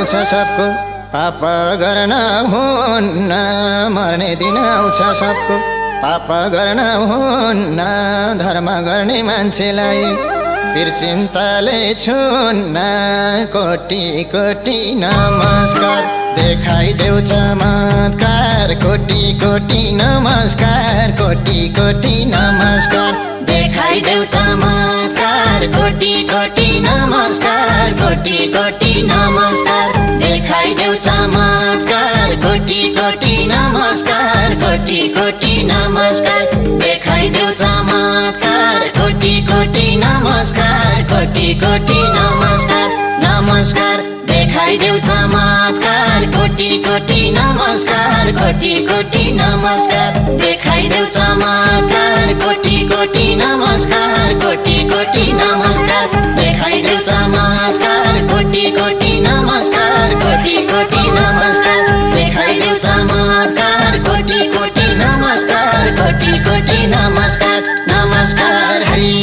आउँछ सबको, पाप गर्न हुन्न मर्ने दिन आउँछ सबको, पाप गर्न हुन्न धर्म गर्ने मान्छेलाई फिर चिन्ताले छुन्न। कोटी कोटी नमस्कार देखाइदेऊ चमत्कार, कोटी कोटी नमस्कार, कोटी कोटी नमस्कार देखाइदेऊ चमत्कार, कोटी कोटी नमस्कार, कोटी कोटी नमस्कार देखाइदेऊ चमत्कार, कोटी कोटी नमस्कार, कोटी कोटी नमस्कार देखाइदेऊ चमत्कार, कोटी कोटी नमस्कार, कोटी कोटी नमस्कार नमस्कार देखाइदेऊ चमत्कार, कोटी कोटी नमस्कार, कोटी कोटी नमस्कार देखाइदेऊ चमत्कार, कोटी कोटी नमस्कार, कोटी कोटी नमस्कार देखाइदेऊ चमत्कार, कोटी कोटी नमस्कार, कोटी कोटी नमस्कार देखाइदेऊ चमत्कार, कोटी कोटी नमस्कार, कोटी कोटी नमस्कार नमस्कार हरि।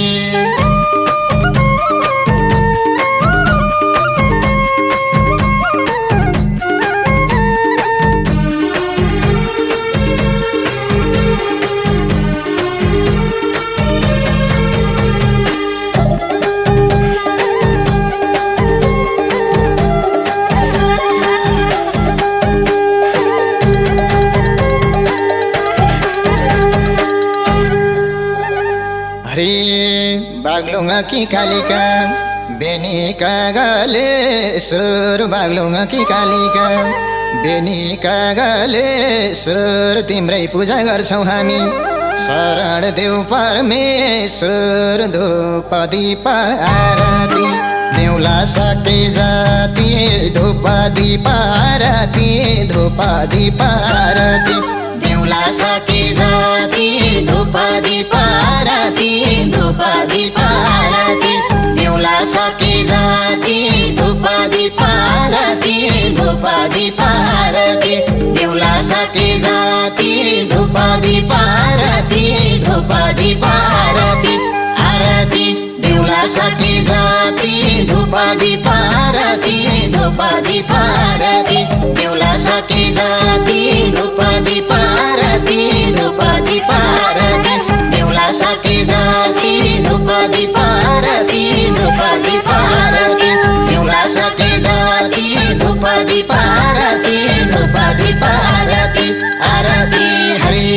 बागलुङा की कालिका बेनीका गले सुर, बागलुङा की कालिका बेनीका गले सुर तिम्रै पूजा गर्छौं हामी। शरण देऊ परमेश्वर धूप दीप आरती, देउला शक्ति जाति धूप दीप आरती, धूप दीप आरती देउला शक्ति जाति धूप दीप आरती, धूप दीप आरती देउला शक्ति जाति धूप दीप आरती, धूप दीप आरती देउला शक्ति जाति धूप दीप आरती, धूप दीप आरती आरती देउला शक्ति जाति धूप दीप आरती, धूप दीप आरती देउला शक्ति जाति धूप दीप आरती, धूप दीप आरती देउला शक्ति जाति धूप दीप आरती, धूप दीप आरती देउला शक्ति जाति धूप दीप आरती, धूप दीप आरती आरती हरि।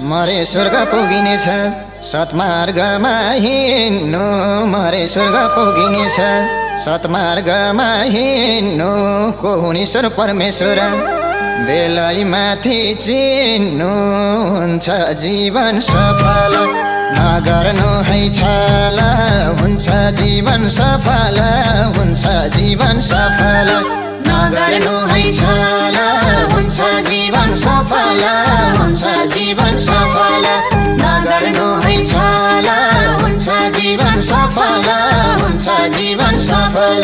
मरे स्वर्ग पुगिनेछ सतमार्गमा हिँड्नु, मरे स्वर्ग पुगिनेछ सतमार्गमा हिँड्नु, को हुन् ईश्वर परमेश्वर बेलै माथि चिन्नु, हुन्छ जीवन सफल नगर्नु है छल, हुन्छ जीवन सफल, हुन्छ जीवन सफल नगर्नु है छल, हुन्छ जीवन सफल, हुन्छ जीवन सफल नगर्नु है छल, हुन्छ जीवन सफल, हुन्छ जीवन सफल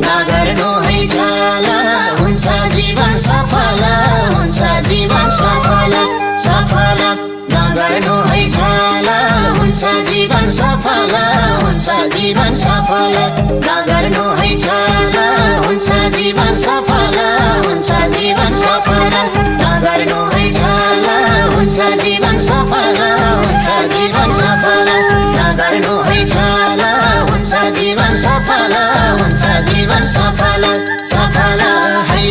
नगर्नु है छल, हुन्छ जीवन सफल, हुन्छ जीवन सफल सफल नगर्नु है छल, हुन्छ जीवन सफल, हुन्छ जीवन सफल नगर्नु है छल, हुन्छ जीवन सफल, हुन्छ जीवन सफल नगर्नु है छल, हुन्छ जीवन सफल, हुन्छ जीवन सफल नगर्नु है छल, हुन्छ जीवन सफल, हुन्छ जीवन सफल सफल है।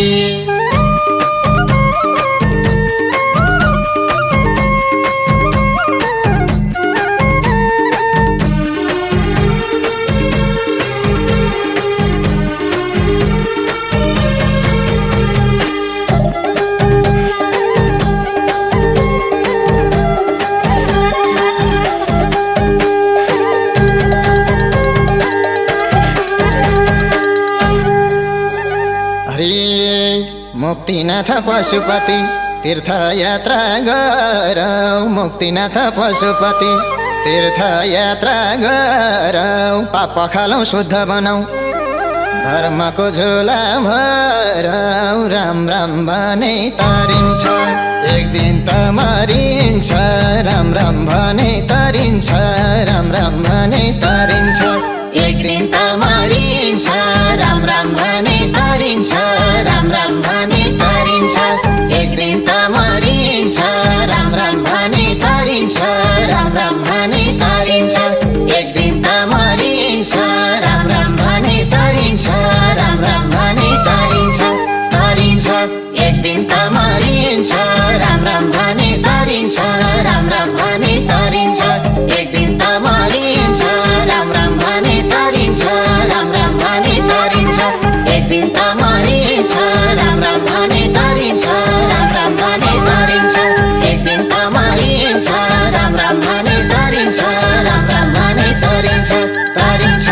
मुक्तिनाथ पशुपति तीर्थयात्रा गरौँ मुक्तिनाथ पशुपति तीर्थयात्रा गरौँ पाप पखालौँ शुद्ध बनाऊ धर्मको झोला भरौँ राम राम भने तरिन्छ एक दिन त मरिन्छ राम राम भने तरिन्छ राम राम भने तरिन्छ एक दिन त मरिन्छ राम राम भने तरिन्छ राम राम भने तरिन्छ एक दिन त मरिन्छ राम राम भने तरिन्छ राम राम भने तरिन्छ एक दिन त मरिन्छ राम राम भने तरिन्छ राम राम भने तरिन्छ तरिन्छ एक दिन त मरिन्छ राम राम भने तरिन्छ राम राम भने तरिन्छ एक दिन त मरिन्छ राम राम भने तरिन्छ राम राम भने तरिन्छ एक दिन त मरिन्छ राम राम भने तरिन्छ राम राम भने तरिन्छ एक दिन त मरिन्छ राम राम भने तरिन्छ राम राम भने तरिन्छ तरिन्छ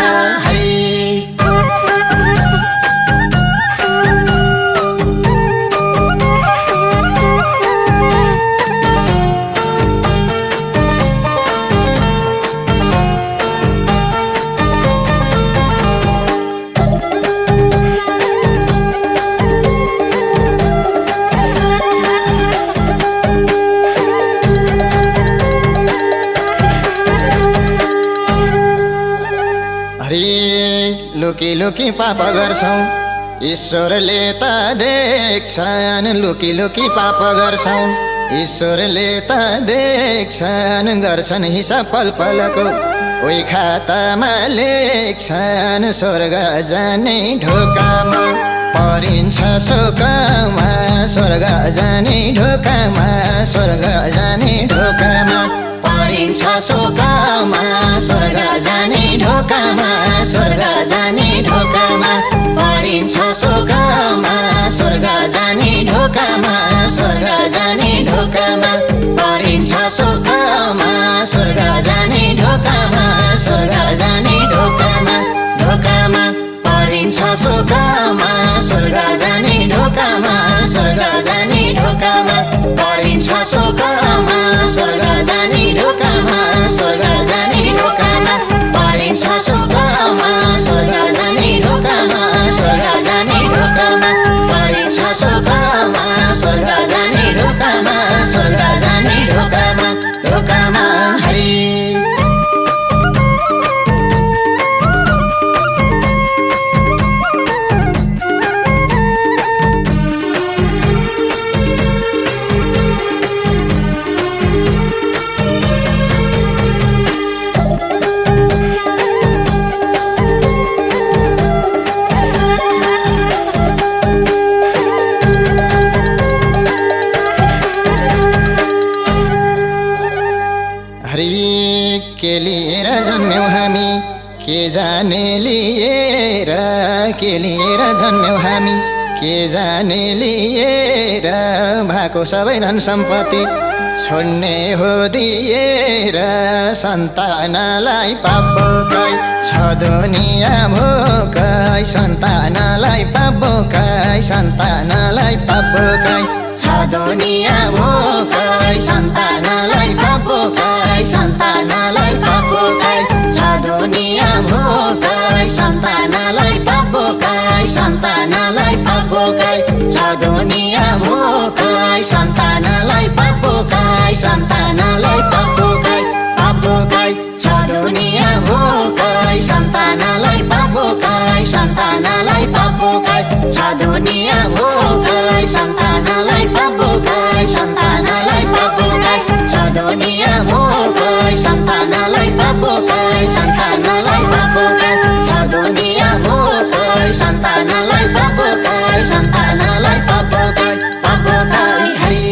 हरि लुकी लुकी पाप गर्छौँ ईश्वरले त देख्छन् लुकी लुकी पाप गर्छौँ ईश्वरले त देख्छन् गर्छन् हिसाब पल पलको ओइ खातामा लेख्छन् स्वर्ग जाने ढोकामा परिन्छ शोकमा स्वर्ग जाने ढोकामा स्वर्ग जाने ढोकामा परिन्छ शोकमा स्वर्ग जाने ढोकामा स्वर्ग जाने ढोकामा परिन्छ शोकमा स्वर्ग जाने ढोकामा स्वर्ग जाने ढोकामा परिन्छ शोकमा स्वर्ग जाने ढोकामा स्वर्ग जाने ढोकामा ढोकामा परिन्छ शोकमा स्वर्ग जाने ढोकामा स्वर्ग जाने ढोकामा परिन्छ शोकमा स्वर्ग जाने ढोकामा स्वर्ग जाने ढोकामा परिन्छ शोकमा स्वर्ग जाने ढोकामा स्वर्ग जाने ढोकामा परिन्छ शोकमा स्वर्ग जाने ढोकामा स्वर्ग जाने ढोकामा ढोकामा हरि के लिएर जन्म्यौँ हामी के जाने लिएर के लिएर जन्म्यौँ हामी के जाने लिएर भएको सबै धन सम्पत्ति छोड्ने हो दिएर सन्तानलाई पाप भोकाइ छ दुनिया भोकाइ सन्तानलाई पाप भोकाइ सन्तानलाई पाप भोकाइ छ दुनिया भोकाइ सन्तानलाई पाप भोकाइ सन्तानलाई पाप भोकाइ छ दुनिया भोकाइ सन्तानलाई पाप भोकाइ सन्तानलाई पाप भोकाइ छ दुनिया भोकाइ सन्तानलाई पाप भोकाइ सन्तानलाई पाप भोकाइ पाप भोकाइ छ दुनिया भोकाइ सन्तानलाई पाप भोकाइ सन्तानलाई पाप भोकाइ छ दुनिया भोकाइ सन्तानलाई पाप भोकाइ सन्तानलाई पाप भोकाइ छ दुनिया भोकाइ सन्तानलाई पाप भोकाइ सन्तानलाई पाप भोकाइ छ दुनिया भोकाइ सन्तानलाई पाप भोकाइ सन्तानलाई पाप भोकाइ हरि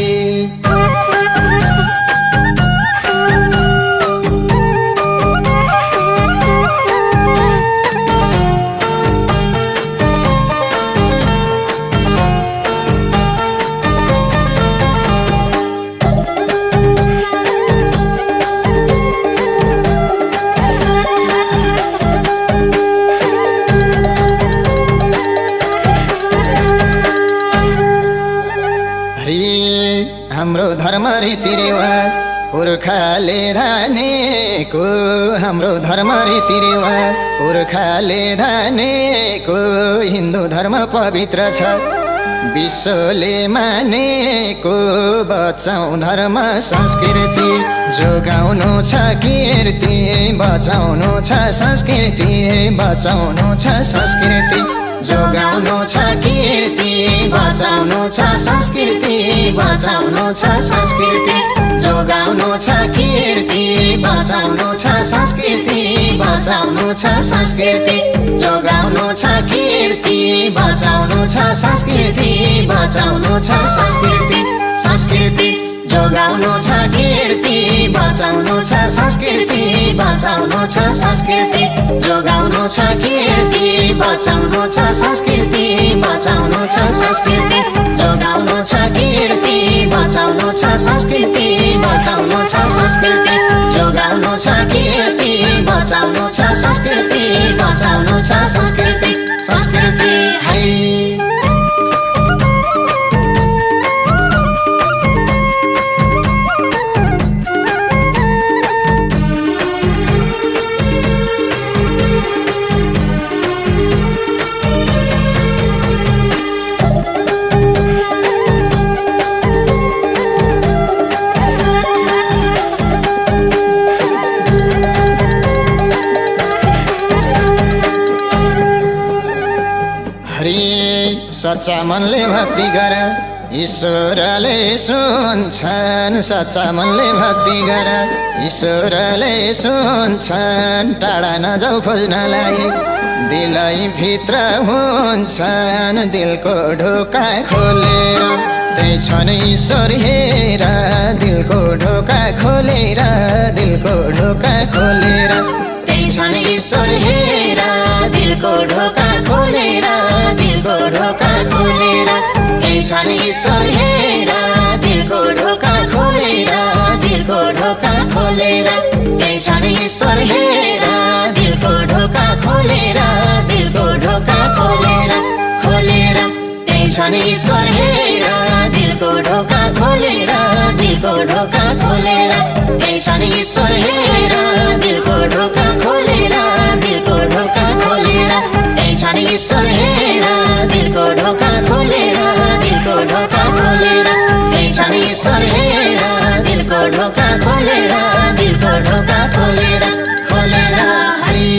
हाम्रो धर्म रीतिरिवाज पुर्खाले धानेको हाम्रो धर्म रीतिरिवाज पुर्खाले धानेको हिन्दू धर्म पवित्र छ विश्वले मानेको बचाउँ धर्म संस्कृति जोगाउनु छ कीर्ति बचाउनु छ संस्कृति बचाउनु छ संस्कृति जोगाउनु छ कीर्ति बचाउनु छ संस्कृति बचाउनु छ संस्कृति जोगाउनु छ कीर्ति बचाउनु छ संस्कृति बचाउनु छ संस्कृति जोगाउनु छ कीर्ति बचाउनु छ संस्कृति बचाउनु छ संस्कृति संस्कृति जोगाउनु छ कीर्ति बचाउनु छ संस्कृति बचाउनु छ संस्कृति जोगाउनु छ कीर्ति बचाउनु छ संस्कृति बचाउनु छ संस्कृति जोगाउनु छ कीर्ति बचाउनु छ संस्कृति बचाउनु छ संस्कृति जोगाउनु छ कीर्ति बचाउनु छ संस्कृति बचाउनु छ संस्कृति संस्कृति है सच्चा मनले भक्ति गर ईश्वरले सुन्छन् सच्चा मनले भक्ति गर ईश्वरले सुन्छन् टाढा नजाऊ खोज्नलाई दिलै भित्र हुन्छन् दिलको ढोका खोलेर त्यही छन् ईश्वर हेर दिलको ढोका खोलेर दिलको ढोका खोलेर त्यही छन् ईश्वर हेर दिलको ढोका खोलेर दिलको ढोका खोलेर त्यही छन् ईश्वर हेर दिलको ढोका खोलेर दिलको ढोका खोलेर त्यही छन् ईश्वर हेर दिलको ढोका खोलेर दिलको ढोका खोलेर खोलेर त्यही छन् ईश्वर हेर दिलको ढोका खोलेर दिलको ढोका खोलेर त्यही छन् ईश्वर हेर दिलको ढोका खोलेर दिलको ढोका खोलेर त्यही छन् ईश्वर हेर दिलको ढोका खोलेर दिलको ढोका खोलेर त्यही छन् ईश्वर हेर दिलको ढोका खोलेर दिलको ढोका खोलेर खोलेर हरि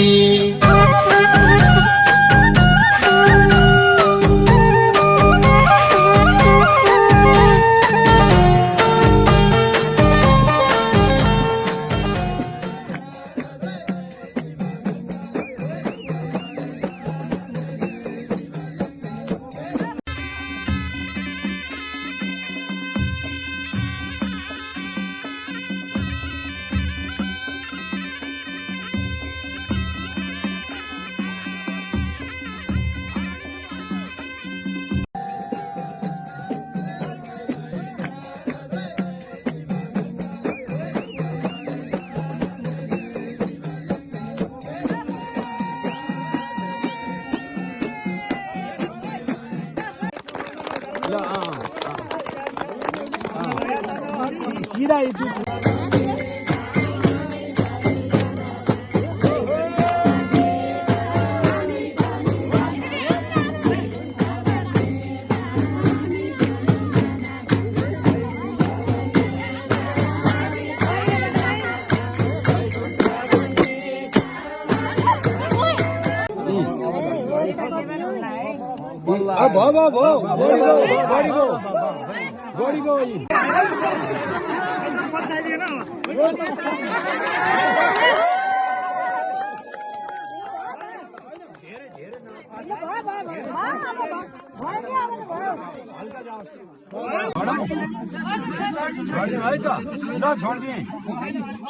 छोडिदिए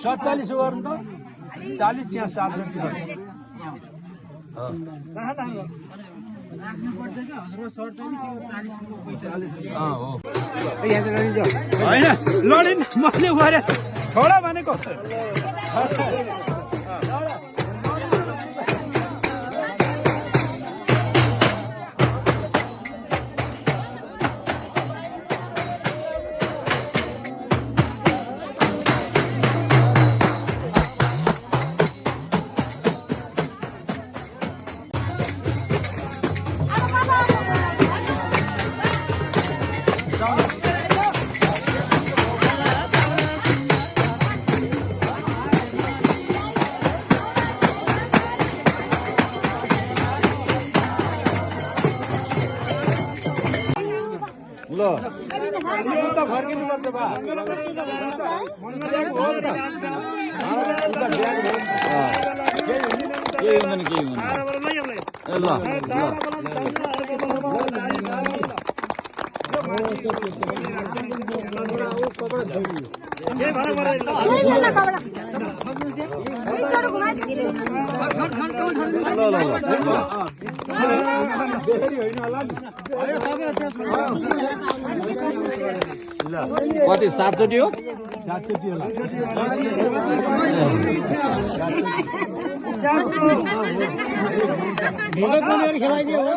47 गर्नु त 40 त्यहाँ 7 जति गर्छ होइन लडिन मैले गरे छोडा भनेको त फर्किनुपर्छ बा कति 7 चोटि हो 7 चोटि होला ढुङ्गा पनि खेलाइदियो हो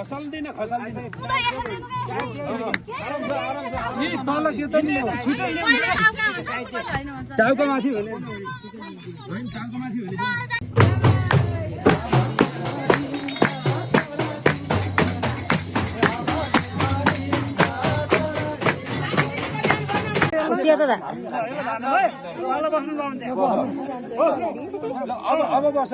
खसाल्दिन टाउको माथि भने टाउको माथि भने अब बस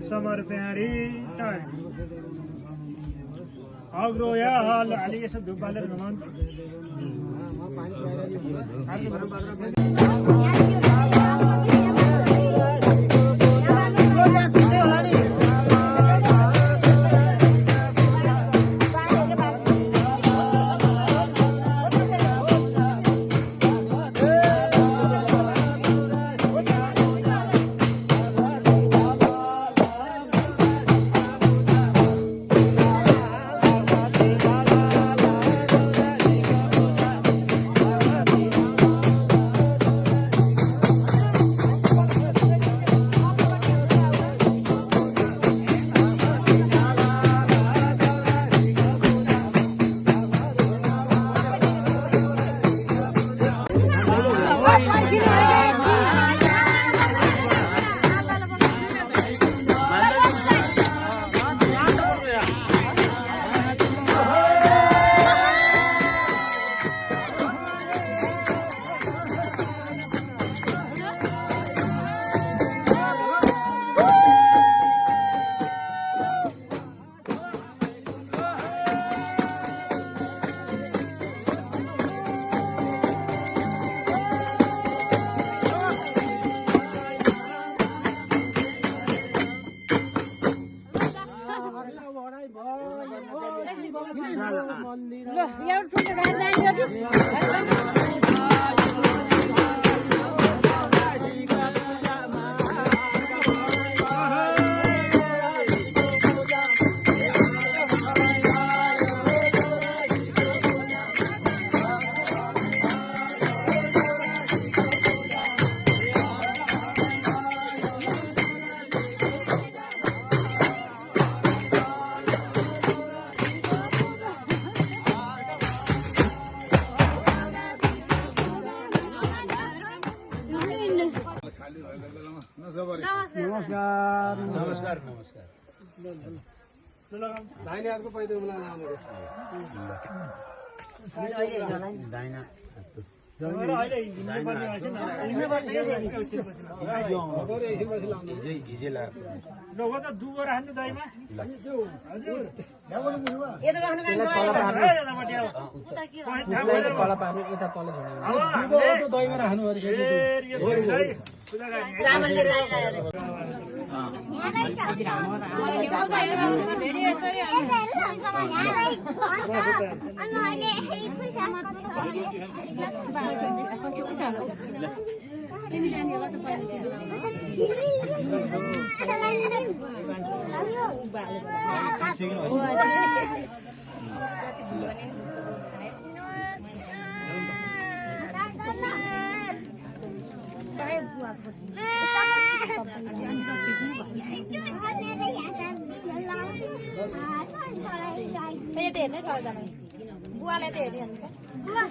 समर्पयामि अग्रो या अलि यसो धुप बालेर घुमाउँछ नमस्कार नमस्कार नमस्कार दाहिने हातको पैदो मलाई दाहिना हेर्नै सबैजना बुवाले त हेरिहाल्छ बुवा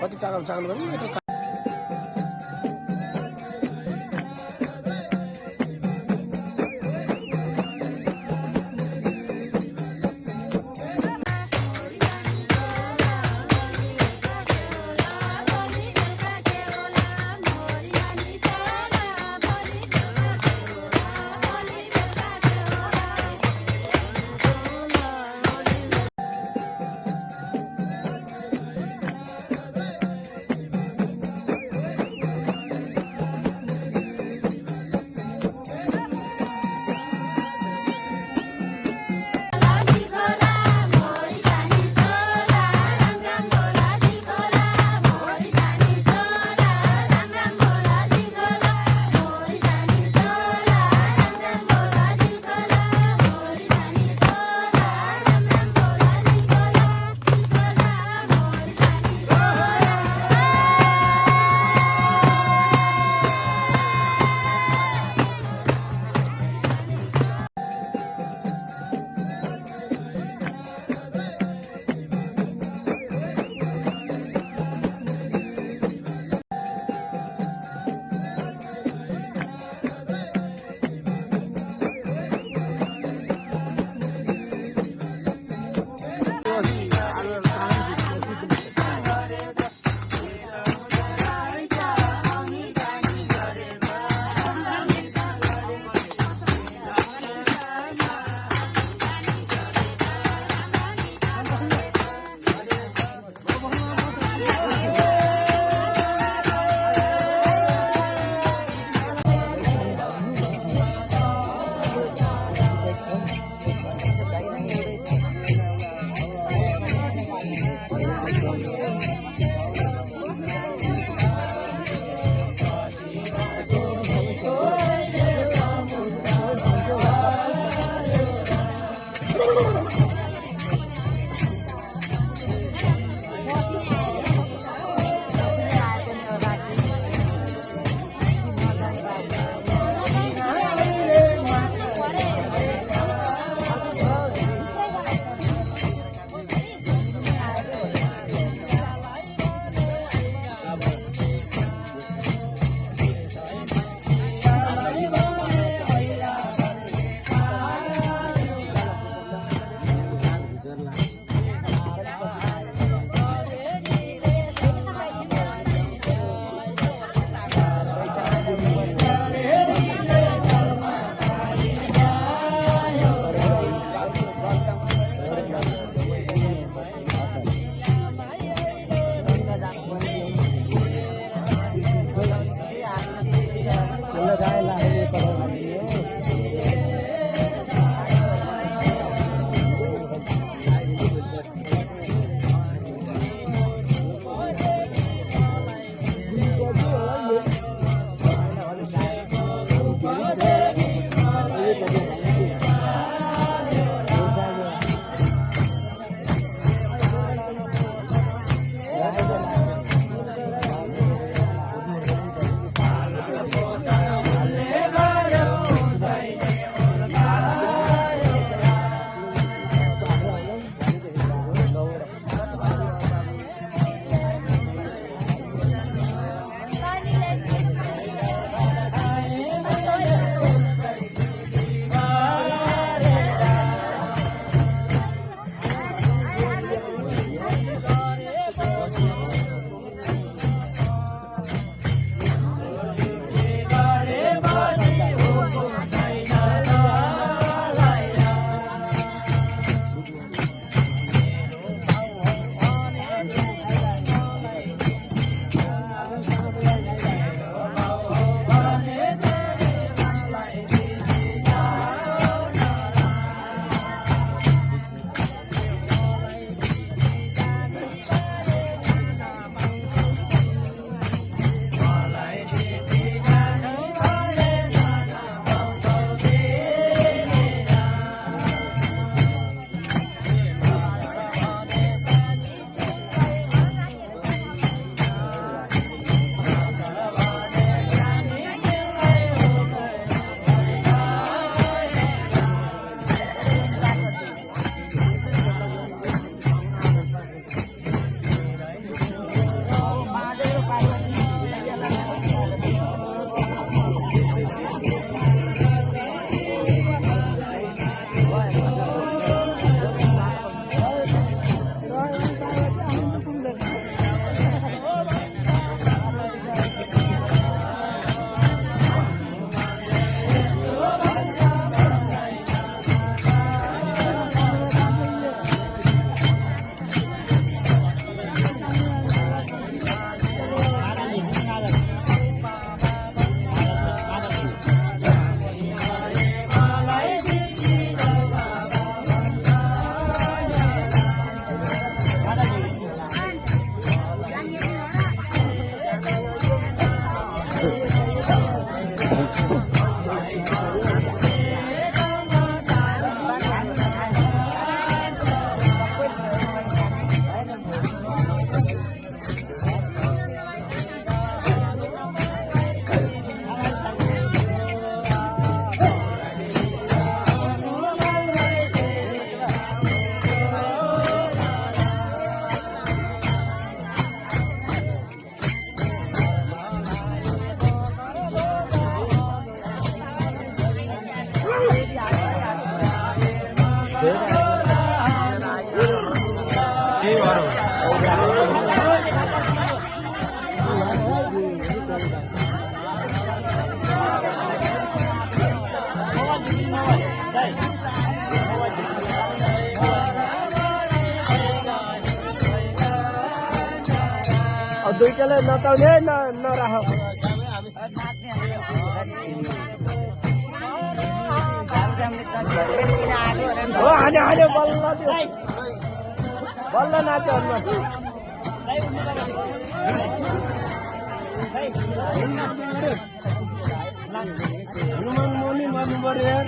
कति टाढा चाकल गर्ने दुईटालाई नचाउने नराख हो हान्यो बल्ल नाच्यो हनुमान मौनी मार्नु पर्यो यार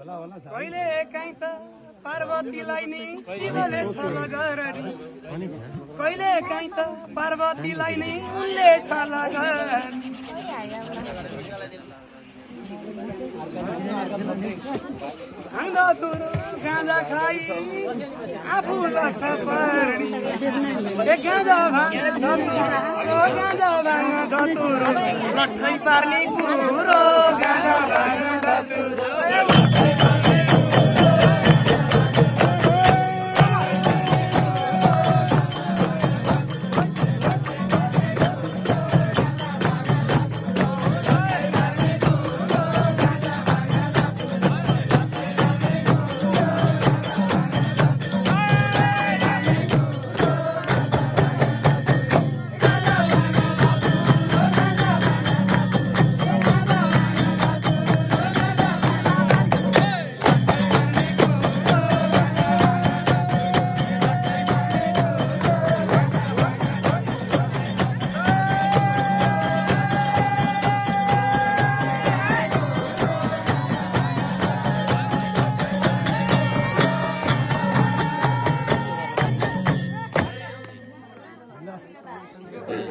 कहिले काहीँ त पार्वतीलाई नि शिवले छल गरनी कहिले काहीँ त पार्वतीलाई नि उनले छल गरनी गाँजा खाई आफू लट्ठ पर्नी गाँजा भाङ धतुरो लट्ठै पार्ने कुरो गाँजा भाङ धतुरो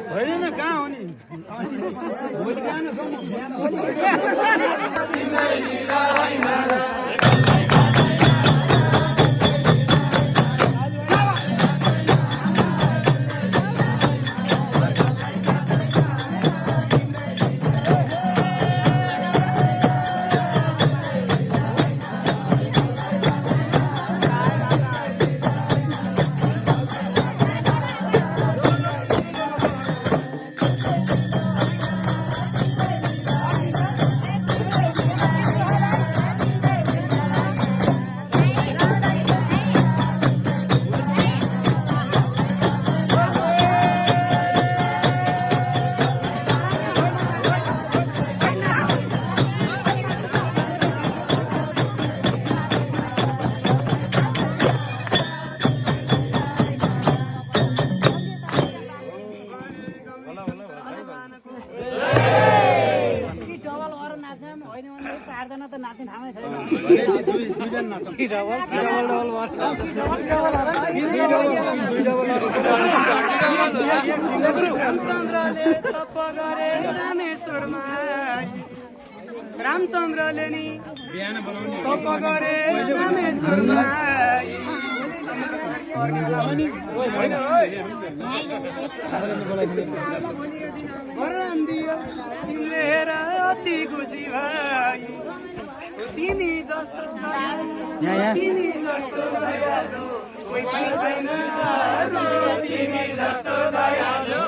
होइन कहाँ हो नि रामचन्द्रले नि तप गरे रामेश्वरमा वरदान दियो तिमीले हेर अति खुसी भाइ तिमी जस्तो दयालु कोही पनि छैन तिमी जस्तो दयालु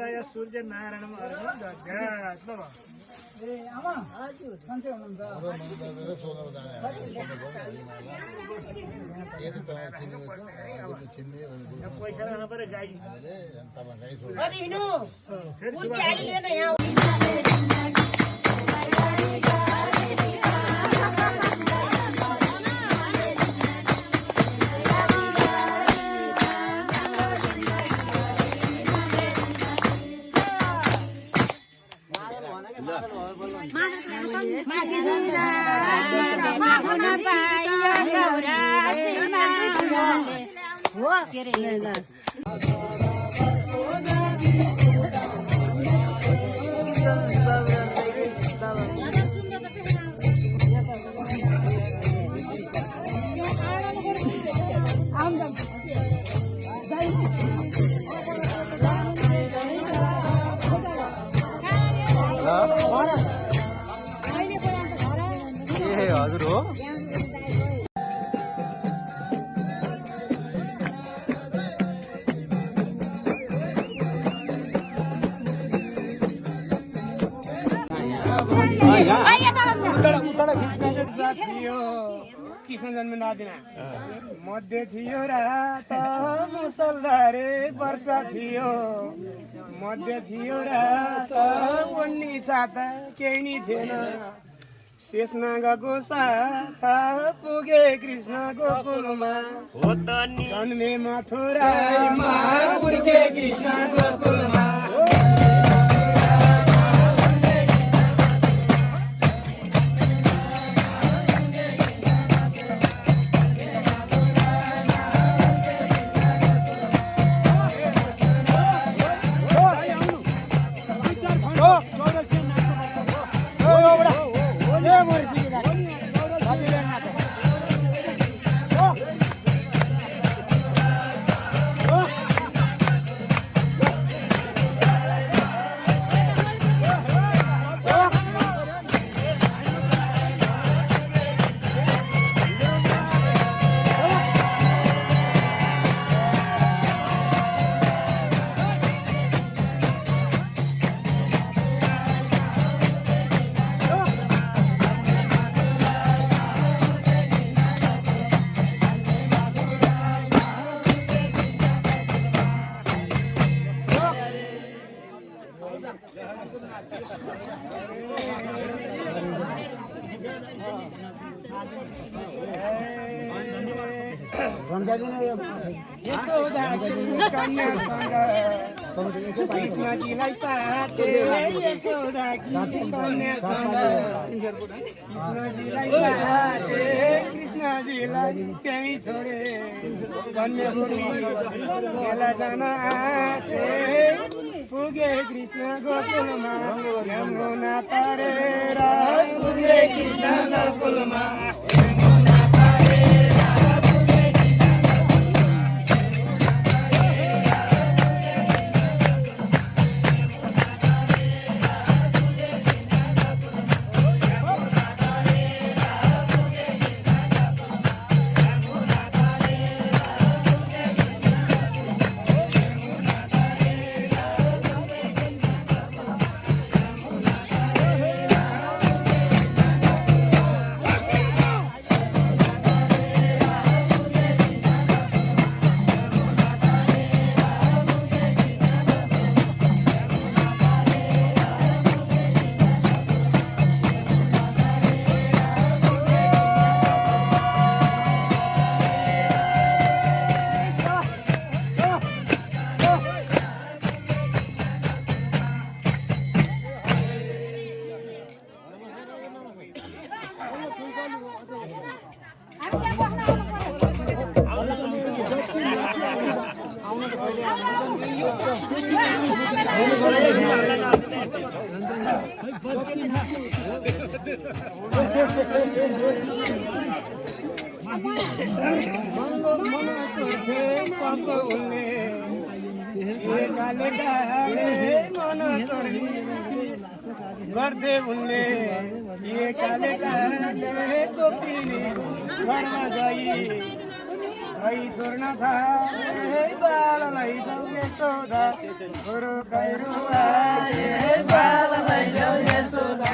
शङ्कराय सूर्य नारायण पैसा लानु पर्यो गाई हजुर हो कृष्ण जन्म नदिन मध्य थियो रात मुसलधारे वर्षा थियो मध्य थियो रात उन्नी छाता केही नि थिएन शेषनागको साथ पुगे कृष्ण गोकुलमा जन्मे मथुरामा पुगे कृष्ण गोकुलमा कन्यासँग कृष्णजीलाई साथे यशोदाकी कन्यासँग कृष्णजीलाई साथे कृष्णजीलाई त्यही छोडे कन्यापुरी मेला जान आँटे पुगे कृष्ण गोकुलमा यमुना तरेर पुगे कृष्ण गोकुलमा गर्दै उनले काले काले टोपी घरमा गई लई चोर्न थाले बाललाई जाऊ यशोदा गुरु कैरुवा बाललाई जाऊ यशोदा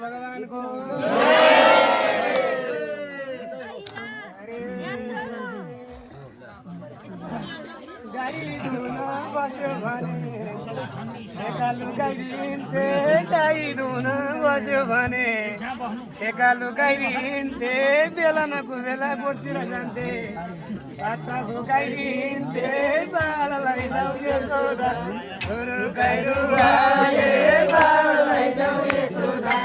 भगवानको गाई धुन बस्यो भने ठेका लुगाइदिन्थे गाई धुन बस्यो भने ठेका लुगाइदिन्थे बेलामा कुबेला गोठतिर जान्थे बाछा भुकाइदिन्थे बाललाई जाऊ यशोदा गुरु कैरुवा बाललाई जाऊ यशोदा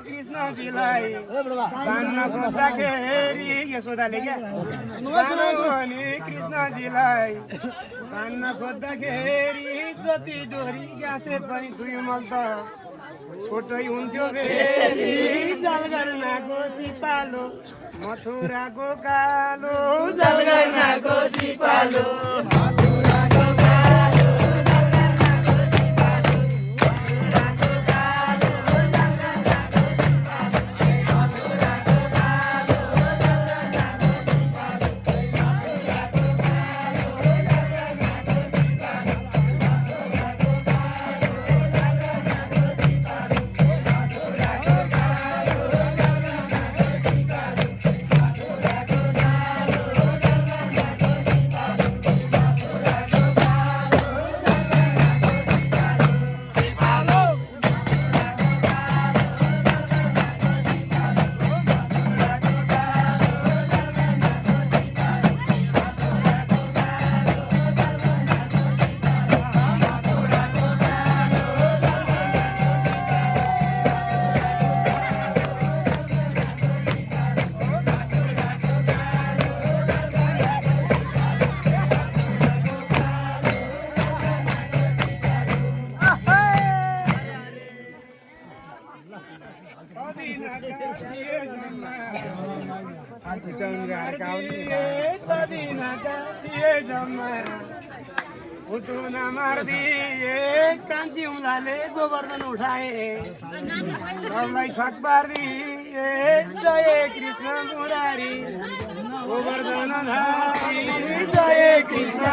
कृष्णजीलाई कानमा खोज्दाखेरि यशोदाले क्या भने कृष्णजीलाई कानमा खोज्दाखेरि जति डोरी गाँसे पनि दुई मल त छोटै हुन्थ्यो फेरि जलगर्नाको सिपालो मथुराको कालो जलगर्नाको सिपालो उठुन मारिदिए कान्छी उलाले गोवर्धन उठाए सबलाई छक पारिदिए जय कृष्ण मुरारी गोवर्धन धारी जय कृष्ण